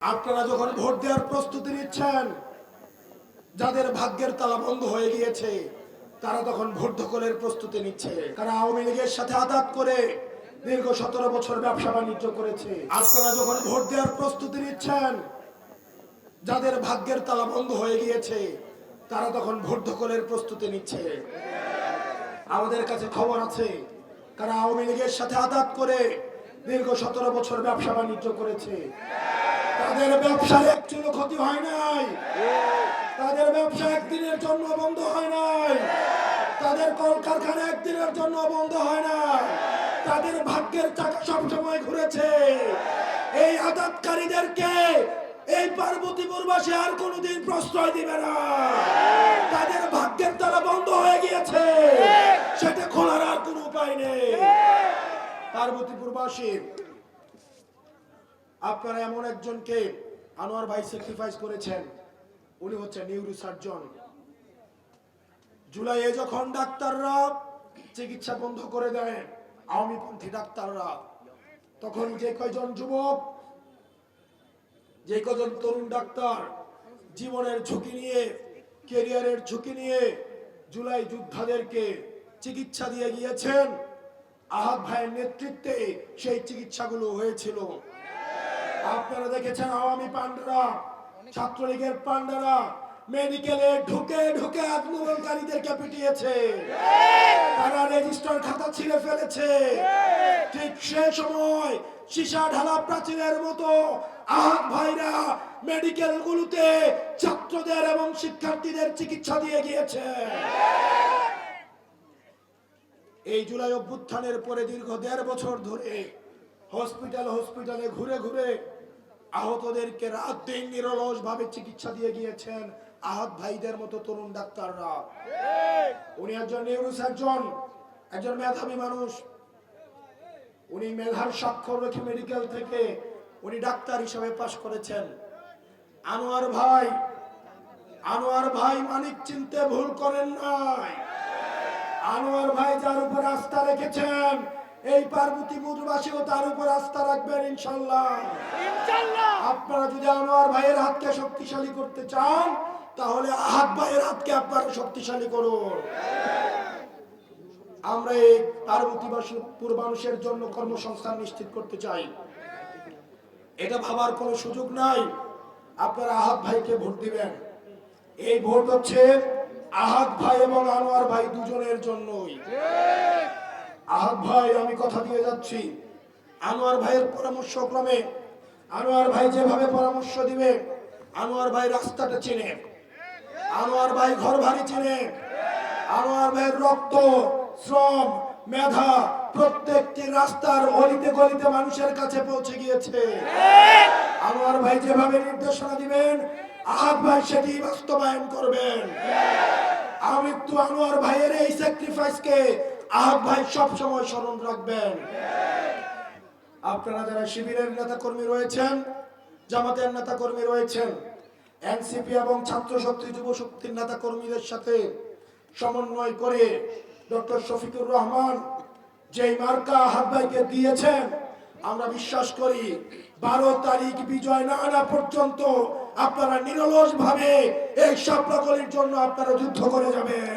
আপনারা যখন ভোট দেওয়ার প্রস্তুতি নিচ্ছেন, যাদের ভাগ্যের তালা বন্ধ হয়ে গিয়েছে তারা তখন ভোট দখলের প্রস্তুতি নিচ্ছে। তারা আওয়ামী লীগের সাথে আঘাত করে দীর্ঘ 17 বছর ব্যবসা বাণিজ্য করেছে। আপনারা যখন ভোট দেওয়ার প্রস্তুতি নিচ্ছেন, যাদের ভাগ্যের তালা বন্ধ হয়ে গিয়েছে তারা তখন ভোট দখলের প্রস্তুতি নিচ্ছে। আমাদের কাছে খবর আছে, তারা আওয়ামী লীগের সাথে আঘাত করে দীর্ঘ 17 বছর ব্যবসা বাণিজ্য করেছে। তাদের ব্যবসার একচুলো ক্ষতি হয় নাই, তাদের ব্যবসা একদিনের জন্য বন্ধ হয় নাই, তাদের কলকারখানা একদিনের জন্য বন্ধ হয় না, তাদের ভাগ্যের চাকা সবসময় ঘুরেছে। এই আঘাতকারীদেরকে এই পার্বতীপুরবাসী আর কোনোদিন প্রশ্রয় দিবে না। তাদের ভাগ্যের তালা বন্ধ হয়ে গিয়েছে, সেটা খোলার আর কোনো উপায় নেই। পার্বতীপুরবাসী, আপনারা এমন একজনকে আনোয়ার ভাই স্যাক্রিফাইস করেছেন, উনি হচ্ছে নিউরো সার্জন। জুলাইয়ে যখন ডাক্তাররা চিকিৎসা বন্ধ করে দেয় আওয়ামীপন্থী ডাক্তাররা, তখন যে কয়জন যুবক, যে কয়জন তরুণ ডাক্তার জীবনের ঝুঁকি নিয়ে, ক্যারিয়ারের ঝুঁকি নিয়ে জুলাই যোদ্ধাদেরকে চিকিৎসা দিয়ে গিয়েছেন, আহাদ ভাইয়ের নেতৃত্বে সেই চিকিৎসাগুলো হয়েছিল। আপনারা দেখেছেন আওয়ামী পান্ডারা, ছাত্রলীগের পান্ডারা মেডিকেলে ঢুকে ঢুকে আন্দোলনকারীদেরকে পিটিয়েছে, তারা রেজিস্টার খাতা ছিঁড়ে ফেলেছে। ঠিক সে সময় সীসা ঢালা প্রাচীরের মতো আহাদ ভাইরা মেডিকেল গুলোতে ছাত্রদের এবং শিক্ষার্থীদের চিকিৎসা দিয়ে গিয়েছে। এই জুলাই অভ্যুত্থানের পরে দীর্ঘ 1.5 বছর ধরে হসপিটালে ঘুরে ঘুরে আহতদেরকে রাত দিন নিরলস ভাবে চিকিৎসা দিয়ে গিয়েছেন আহাদ ভাইদের মতো তরুণ ডাক্তাররা। উনি একজন নিউরোসার্জন, একজন মেধাবী মানুষ। উনি মেধার স্বাক্ষর রেখে মেডিকেল থেকে উনি ডাক্তার হিসেবে পাশ করেছেন। আনোয়ার ভাই মানিক চিনতে ভুল করেন নাই। আনোয়ার ভাই যার উপর আস্থা রেখেছেন, এই পার্বতীপুরবাসীও তার উপর আস্থা রাখবেন ইনশাআল্লাহ। আপনারা যদি আনোয়ার ভাইয়ের হাতকে শক্তিশালী করতে চান, তাহলে আহাদ ভাইয়ের হাতকে আপনারা শক্তিশালী করুন। আমরা এই পার্বতীপুর মানুষের জন্য কর্মসংস্থান নিশ্চিত করতে চাই। এটা ভাবার কোনো সুযোগ নাই। আপনারা আহাদ ভাইকে ভোট দিবেন। এই ভোট হচ্ছে আহাদ ভাই এবং আনোয়ার ভাই দুজনের জন্যই। আহাদ ভাই, আমি কথা দিয়ে যাচ্ছি, আনোয়ার ভাইয়ের পরামর্শ ক্রমে, আনোয়ার ভাই যেভাবে পরামর্শ দিবে, আনোয়ার ভাই রাস্তাটা চেনে, আনোয়ার ভাই ঘর বাড়ি চেনে, আনোয়ার ভাইয়ের রক্ত, শ্রম, মেধা প্রত্যেকটি রাস্তার অলিতে গলিতে মানুষের কাছে পৌঁছে গিয়েছে। আনোয়ার ভাই যেভাবে নির্দেশনা দিবেন, আহাদ ভাই সেটি বাস্তবায়ন করবেন। আমি তো আনোয়ার ভাইয়ের এই স্যাক্রিফাইসকে আহাদ ভাই সব সময় স্মরণ রাখবেন। আপনারা যারা শিবিরের নেতা কর্মী রয়েছেন, জামাতের নেতা কর্মী রয়েছেন, এনসিপি এবং ছাত্র শক্তি যুব শক্তির নেতা কর্মীদের সাথে সমন্বয় করে ডক্টর শফিকুর রহমান যেই মার্কা আহাদ ভাইকে দিয়েছেন, আমরা বিশ্বাস করি 12 তারিখ বিজয় না আনা পর্যন্ত আপনারা নিরলস ভাবে এই স্বপ্নগুলির জন্য আপনারা যুদ্ধ করে যাবেন।